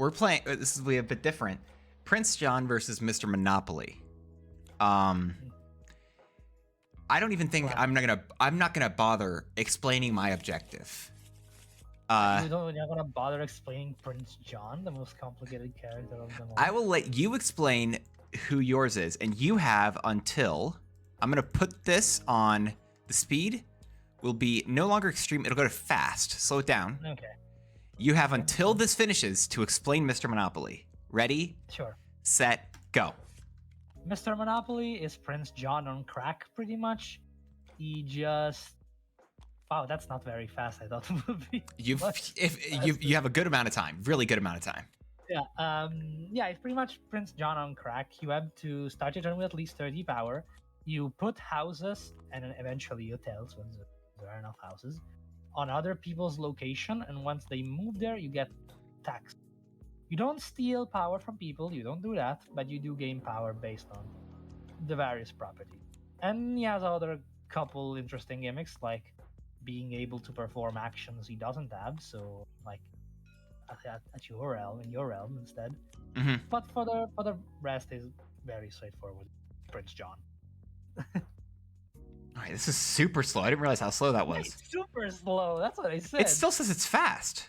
we're playing. This is a bit different. Prince John versus Mr. Monopoly. I don't even think I'm not gonna bother explaining my objective. You're not gonna bother explaining Prince John, the most complicated character of them all. I will let you explain who yours is, and you have until I'm gonna put this on the speed. Will be no longer extreme. It'll go to fast. Slow it down. Okay. You have until this finishes to explain Mr. Monopoly. Ready? Sure. Set, go. Mr. Monopoly is Prince John on crack, pretty much. He just... Wow, that's not very fast, I thought it would be. You have a good amount of time. Really good amount of time. Yeah, yeah, it's pretty much Prince John on crack. You have to start your turn with at least 30 power. You put houses, and then eventually hotels, when there are enough houses, on other people's location, and once they move there, you get taxed. You don't steal power from people, you don't do that, but you do gain power based on the various properties. And he has other couple interesting gimmicks, like being able to perform actions he doesn't have, so like at your realm, in your realm instead. Mm-hmm. But for the rest is very straightforward. Prince John. All right, this is super slow. I didn't realize how slow that was. It's super slow. That's what I said. It still says it's fast.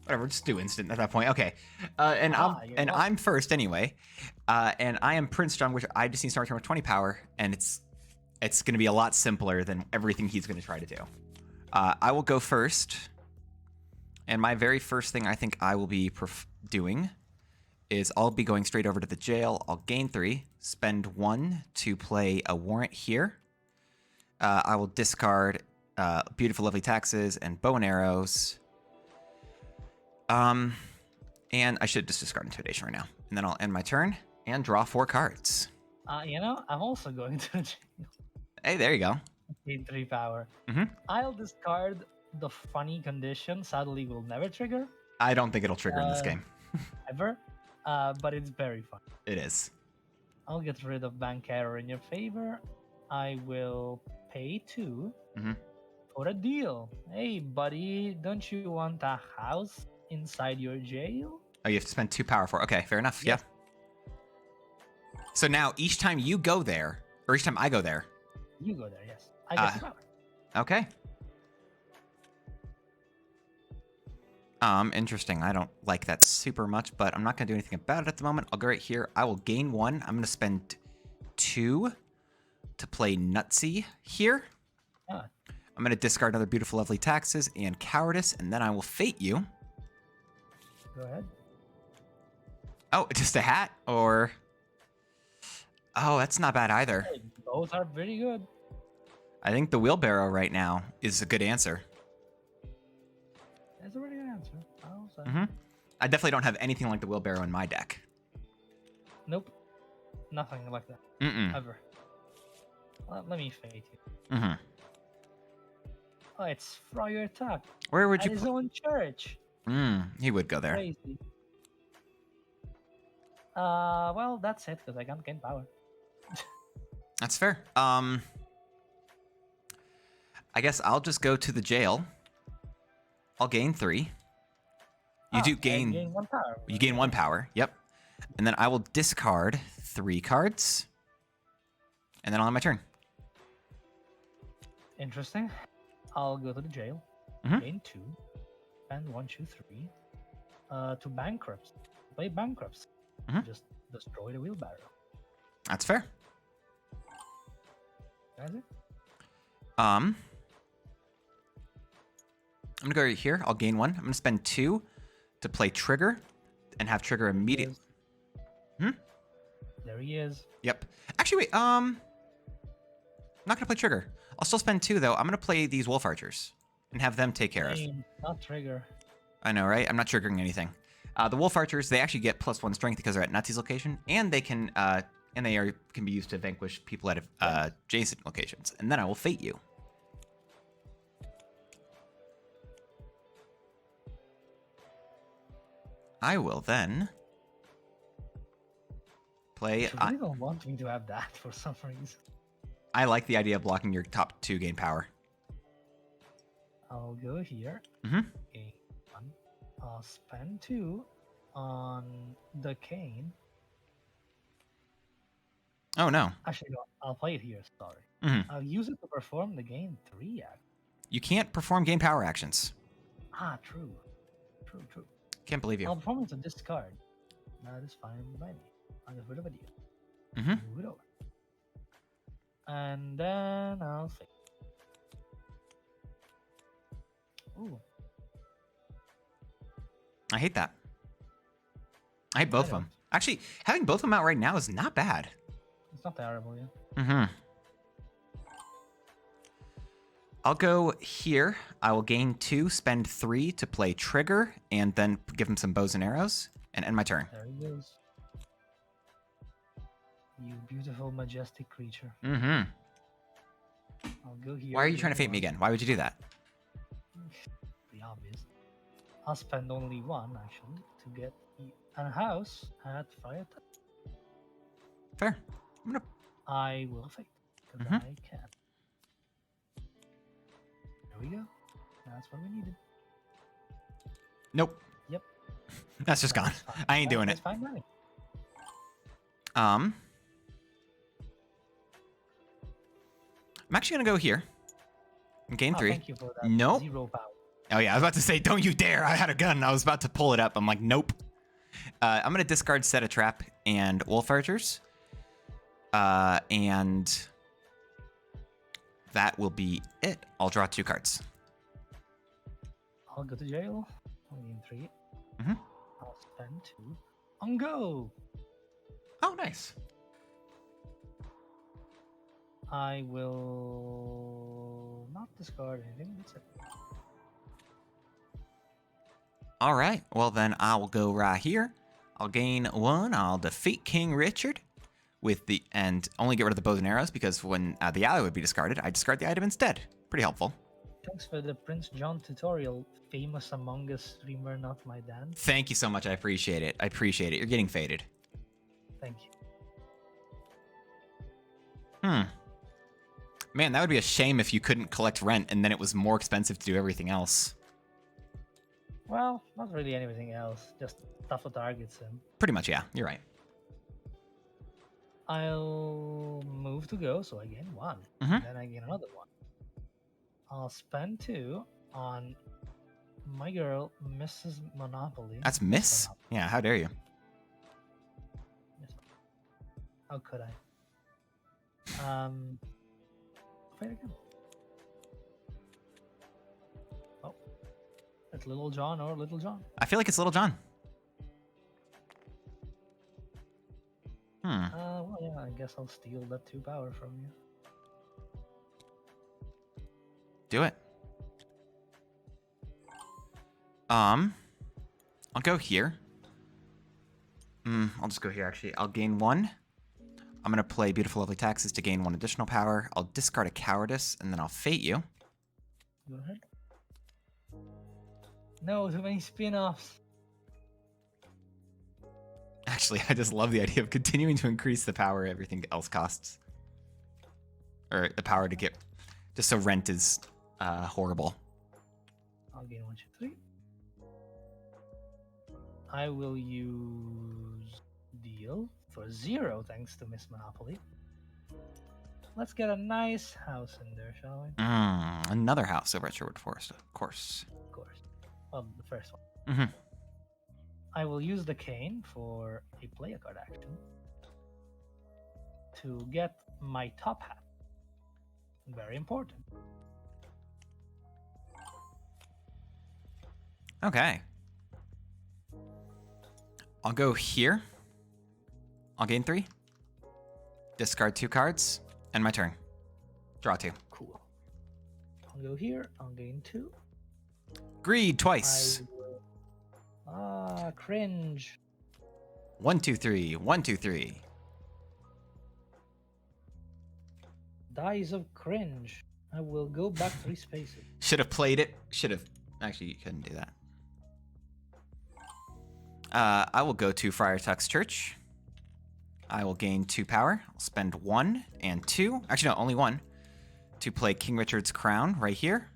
Whatever, just do instant at that point. Okay, I'm first anyway, and I am Prince John, which I just need to start with 20 power, and it's going to be a lot simpler than everything he's going to try to do. I will go first, and my very first thing I think I will be doing is I'll be going straight over to the jail. I'll gain 3, spend 1 to play a warrant here. I will discard beautiful, lovely taxes and bow and arrows. And I should just discard intimidation right now, and then I'll end my turn and draw 4 cards. I'm also going to jail. Hey, there you go. Gain 3 power. Mm-hmm. I'll discard the funny condition. Sadly, will never trigger. I don't think it'll trigger in this game. Ever. But it's very fun. It is. I'll get rid of bank error in your favor. I will pay 2 for a deal. Hey, buddy, don't you want a house inside your jail? Oh, you have to spend 2 power for. Okay, fair enough. Yes. Yeah. So now each time you go there, or each time I go there, you go there. Yes, I get 2 power. Okay. Interesting. I don't like that super much, but I'm not going to do anything about it at the moment. I'll go right here. I will gain 1. I'm going to spend 2 to play Nutsy here. I'm going to discard another beautiful, lovely taxes and cowardice, and then I will fate you. Go ahead. Oh, just a hat? Or... Oh, that's not bad either. Hey, both are pretty good. I think the wheelbarrow right now is a good answer. That's a really good answer. I definitely don't have anything like the wheelbarrow in my deck. Nope. Nothing like that. Ever. Let me fade you. Oh, it's Friar Tuck. Where would you his own church. He would go there. Crazy. Well, that's it, because I can't gain power. That's fair. I guess I'll just go to the jail. I'll gain 3. You do gain 1 power. You gain 1 power. Yep. And then I will discard 3 cards. And then I'll have my turn. Interesting. I'll go to the jail. Gain 2. And 1, 2, 3. To bankrupts. Play bankrupts. Just destroy the wheelbarrow. That's fair. That's it. I'm gonna go right here. I'll gain 1. I'm gonna spend 2 to play trigger and have trigger immediately. There he is. Yep. Actually, wait. I'm not gonna play trigger. I'll still spend 2 though. I'm gonna play these wolf archers and have them take care of. Not trigger. I know, right? I'm not triggering anything. The wolf archers, they actually get +1 strength because they're at Nutsy's location, and they can can be used to vanquish people at adjacent locations. And then I will fate you. I will then play. I don't want me to have that for some reason. I like the idea of blocking your top 2 gain power. I'll go here. Mm-hmm. Gain 1. I'll spend 2 on the cane. Oh no. Actually, no, I'll play it here. Sorry. Mm-hmm. I'll use it to perform the gain 3 act. You can't perform gain power actions. True. Can't believe you. I'll perform it to discard. That is fine by me. I'll get rid of a deal. Mm-hmm. Move it over. And then I'll fake. Ooh. I hate that. I hate both of them. Actually, having both of them out right now is not bad. It's not terrible, yeah. Mm-hmm. I'll go here. I will gain 2, spend 3 to play trigger, and then give him some bows and arrows, and end my turn. There he goes. You beautiful, majestic creature. Mm-hmm. I'll go here. Why are you trying to fate me again? Why would you do that? Pretty obvious. I'll spend only 1, actually, to get a house at Fire Touch. Fair. I will fate, because I can. There we go. That's what we needed. Nope. Yep. That's just gone. I ain't doing it. Fine, right? I'm actually gonna go here. Gain 3. Thank you for that. Nope. 0 power. Oh yeah, I was about to say, don't you dare! I had a gun. I was about to pull it up. I'm like, nope. I'm gonna discard Set a Trap and Wolf Archers. And that will be it. I'll draw 2 cards. I'll go to jail. I'll gain 3. Mm-hmm. I'll spend 2 on go. Oh, nice. I will not discard anything. That's it. All right. Well, then I will go right here. I'll gain 1. I'll defeat King Richard and only get rid of the bows and arrows because when the ally would be discarded, I discard the item instead. Pretty helpful. Thanks for the Prince John tutorial, famous Among Us streamer, not my dance. Thank you so much. I appreciate it. You're getting faded. Thank you. Man, that would be a shame if you couldn't collect rent and then it was more expensive to do everything else. Well, not really anything else. Just stuff that targets him. Pretty much, yeah. You're right. I'll move to go, so I gain 1. Mhm. Then I gain another 1. I'll spend 2 on my girl, Mrs. Monopoly. That's Miss? Monopoly. Yeah, how dare you? How could I? Play it again. Oh, it's Little John or Little John. I feel like it's Little John. Well, yeah, I guess I'll steal that 2 power from you. Do it. I'll go here. I'll just go here, actually. I'll gain 1. I'm going to play Beautiful Lovely Taxes to gain 1 additional power. I'll discard a Cowardice, and then I'll fate you. Go ahead. No, too many spin-offs. Actually, I just love the idea of continuing to increase the power everything else costs. Or the power to get... Just so rent is horrible. I'll gain 1, 2, 3. I will use deal for 0 thanks to Miss Monopoly. Let's get a nice house in there, shall we? Another house over at Sherwood Forest, of course. Of course. Well, the first one. Mm-hmm. I will use the cane for a play a card action to get my top hat. Very important. Okay. I'll go here. I'll gain 3. Discard 2 cards. End my turn. Draw 2. Cool. I'll go here. I'll gain 2. Greed twice. Cringe. 1, 2, 3. 1, 2, 3. Dies of cringe. I will go back 3 spaces. Should have played it. Should have. Actually, you couldn't do that. I will go to Friar Tuck's Church. I will gain 2 power. I'll spend 1 and 2. Actually, no, only 1. To play King Richard's Crown right here.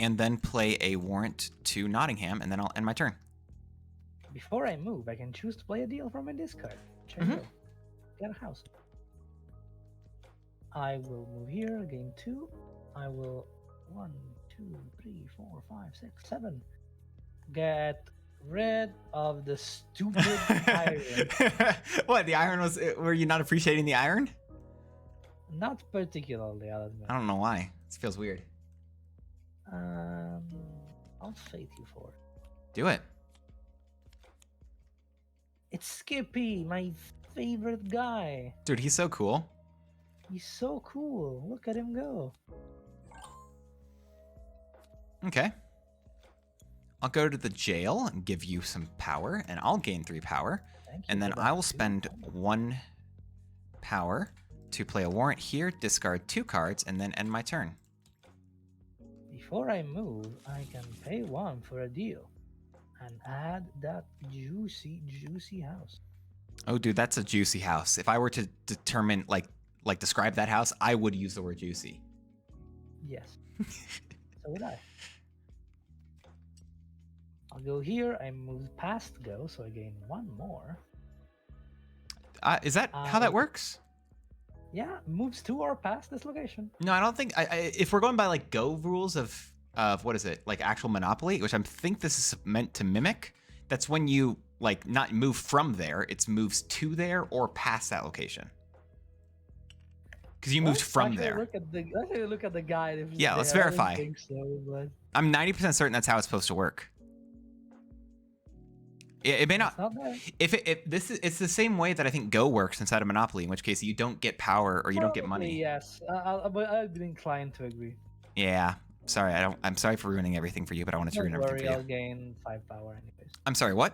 and then play a warrant to Nottingham, and then I'll end my turn. Before I move, I can choose to play a deal from my discard. Check it out. Get a house. I will move here, gain 2. I will 1, 2, 3, 4, 5, 6, 7. Get rid of the stupid iron. What, the iron was... Were you not appreciating the iron? Not particularly, I'll admit. I don't know why. This feels weird. I'll fate you for it. Do it. It's Skippy, my favorite guy. Dude, he's so cool. He's so cool. Look at him go. Okay. I'll go to the jail and give you some power, and I'll gain 3 power. And then I will spend 1 power to play a warrant here, discard 2 cards, and then end my turn. Before I move, I can pay 1 for a deal and add that juicy, juicy house. Oh, dude, that's a juicy house. If I were to determine, like describe that house, I would use the word juicy. Yes. So would I. I'll go here. I move past go, so I gain 1 more. Is that how that works? Yeah, moves to or past this location. No, I don't think. If we're going by like Go rules of what is it, like actual Monopoly, which I think this is meant to mimic. That's when you like not move from there; it's moves to there or past that location. Because you moved from there. Look at the guide. Yeah, let's verify. I don't think so, but... I'm 90% certain that's how it's supposed to work. It may not. It's the same way that I think Go works inside of Monopoly, in which case you don't get power or you don't get money. Yes, I'd be inclined to agree. Yeah, sorry, I'm sorry for ruining everything for you, but I wanted to ruin everything for you. I'll gain 5 power anyways. I'm sorry, what?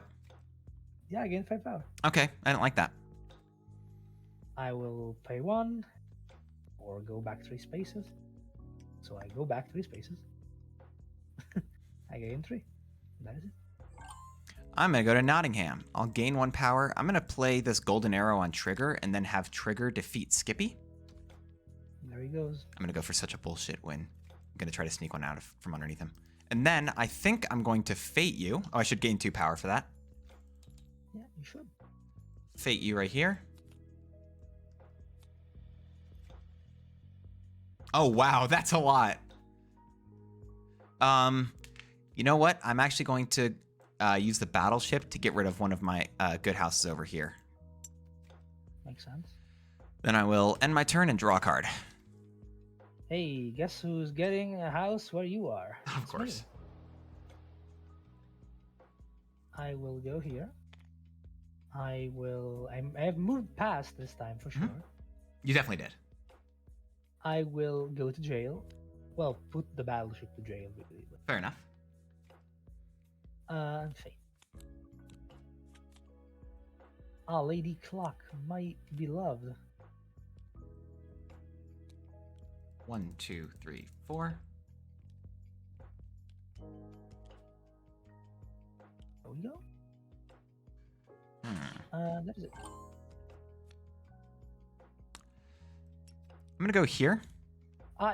Yeah, I gain 5 power. Okay, I don't like that. I will pay 1 or go back 3 spaces. So I go back 3 spaces. I gain 3. That is it. I'm going to go to Nottingham. I'll gain 1 power. I'm going to play this golden arrow on Trigger and then have Trigger defeat Skippy. There he goes. I'm going to go for such a bullshit win. I'm going to try to sneak one out from underneath him. And then I think I'm going to fate you. Oh, I should gain 2 power for that. Yeah, you should. Fate you right here. Oh, wow. That's a lot. You know what? I'm actually going to use the battleship to get rid of one of my good houses over here. Makes sense. Then I will end my turn and draw a card. Hey, guess who's getting a house where you are? Of course. Me. I will go here. I have moved past this time for sure. You definitely did. I will go to jail. Well, put the battleship to jail. Really. Fair enough. Fate. Ah, Lady Clock, my beloved. 1, 2, 3, 4. There we go. That is it. I'm gonna go here.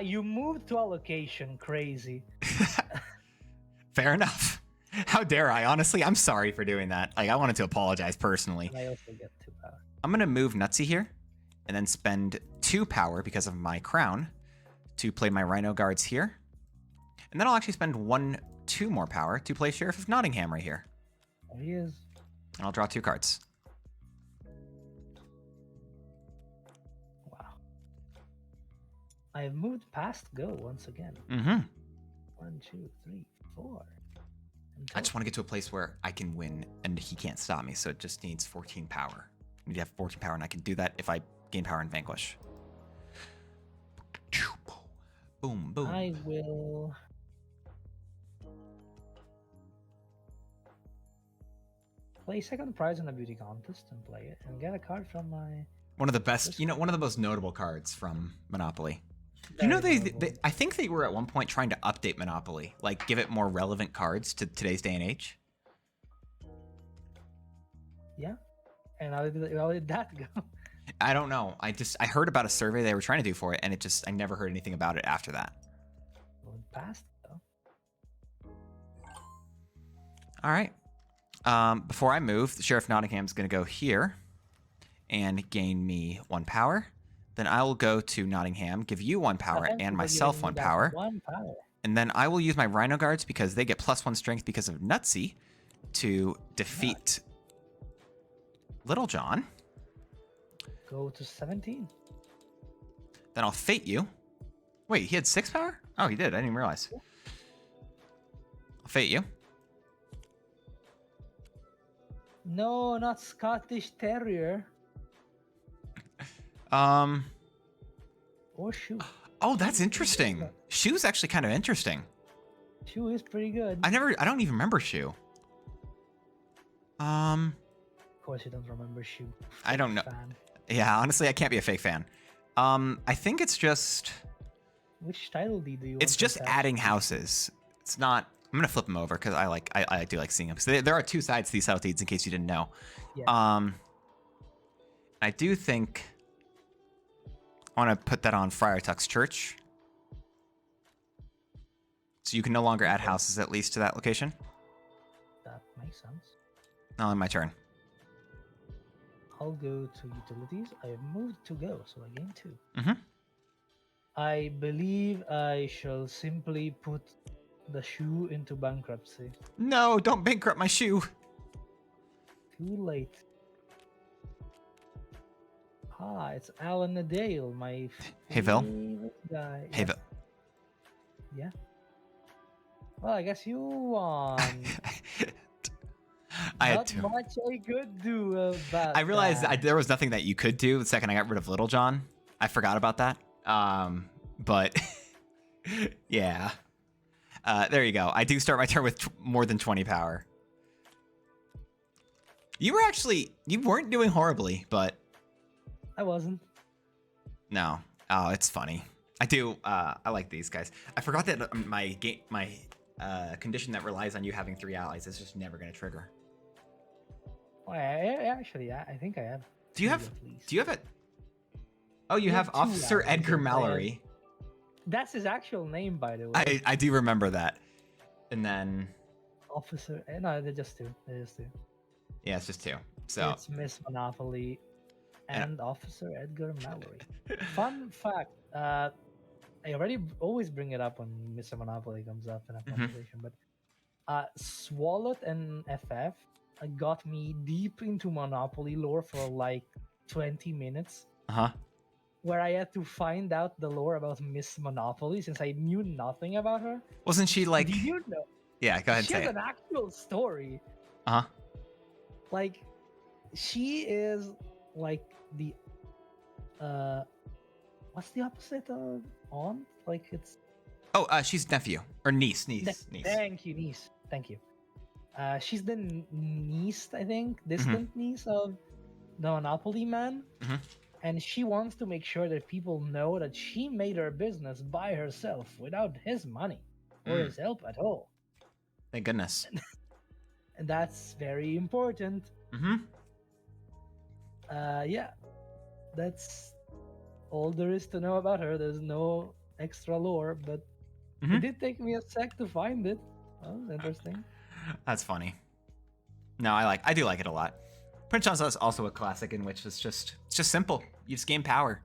You moved to a location, crazy. Fair enough. How dare I? Honestly, I'm sorry for doing that. Like, I wanted to apologize personally. I also get 2 power. I'm gonna move Nutsy here, and then spend 2 power because of my crown to play my Rhino Guards here, and then I'll actually spend 2 more power to play Sheriff of Nottingham right here. There he is. And I'll draw 2 cards. Wow. I have moved past go once again. 1, 2, 3, 4. I just want to get to a place where I can win and he can't stop me, so it just needs 14 power. I need to have 14 power, and I can do that if I gain power and vanquish. Boom, boom. I will play second prize in a beauty contest and play it and get a card from my... One of the best, one of the most notable cards from Monopoly. You know, I think they were at one point trying to update Monopoly, like give it more relevant cards to today's day and age. Yeah, and how did that go? I don't know. I heard about a survey they were trying to do for it, and I never heard anything about it after that. Well, past though. All right. Before I move, the Sheriff Nottingham's going to go here and gain me 1 power. Then I will go to Nottingham, give you 1 power Thank and you for myself giving me 1 that power. 1 power. And then I will use my Rhino Guards because they get +1 strength because of Nutsy to defeat Little John. Go to 17. Then I'll Fate you. Wait, he had 6 power? Oh, he did. I didn't even realize. I'll Fate you. No, not Scottish Terrier. Or Shoe. Oh, that's interesting. Shoe's actually kind of interesting. Shoe is pretty good. I don't even remember Shoe. Of course you don't remember Shoe. I don't know. Fan. Yeah, honestly, I can't be a fake fan. I think it's just... Which title do you want? It's just adding houses. It's not... I'm going to flip them over because I do like seeing them. So there are 2 sides to these title deeds in case you didn't know. Yeah. I do think I want to put that on Friar Tuck's Church. So you can no longer add houses at least to that location. That makes sense. Now on my turn. I'll go to utilities. I have moved to go, so I gain 2. Mm-hmm. I believe I shall simply put the Shoe into bankruptcy. No, don't bankrupt my Shoe. Too late. It's Alan Adale, my Hey, favorite guy. Hey, Yeah. Well, I guess you won. I had Not to. much I could do about I realized that. there was nothing that you could do the second I got rid of Little John. I forgot about that. But yeah. There you go. I do start my turn with more than 20 power. You weren't doing horribly, but I wasn't. no. Oh, it's funny. I like these guys. I forgot that my condition that relies on you having 3 allies is just never going to trigger. Well, I think I have. Do you have it? Oh, you have 2 Officer allies, Edgar yes, Mallory. That's his actual name, by the way. I do remember that. And then Officer. No, they're just 2. yeah, it's just 2. So it's Miss Monopoly and Officer Edgar Mallory. Fun fact. I always bring it up when Mr. Monopoly comes up in a conversation, but Swalot and FF got me deep into Monopoly lore for like 20 minutes. Where I had to find out the lore about Miss Monopoly since I knew nothing about her. wasn't she like? Did you know? Yeah, go ahead. She has an actual story. Like, she is like the what's the opposite of aunt? Like it's. Oh, she's nephew or niece. Niece. Thank you, niece. Thank you. She's the niece, I think, distant niece of the Monopoly man. And she wants to make sure that people know that she made her business by herself without his money or his help at all. Thank goodness. And that's very important. Yeah. That's all there is to know about her. There's no extra lore, but it did take me a sec to find it. That was interesting. That's funny. No, I do like it a lot. Prince John's is also a classic in which it's just simple. You just gain power.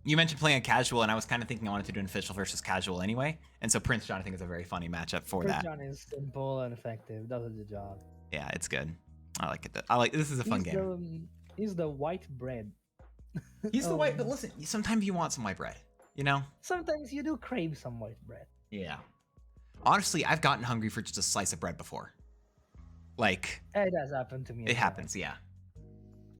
You mentioned playing a casual, and I was kind of thinking I wanted to do an official versus casual anyway. And so Prince John, I think, is a very funny matchup for that. Prince John is simple and effective. Does the job. Yeah, it's good. I like it. This is a fun game. He's the white bread. He's the white, but listen, sometimes you want some white bread, you know? Sometimes you do crave some white bread. Yeah. Honestly, I've gotten hungry for just a slice of bread before. Like, it does happen to me. It happens, yeah.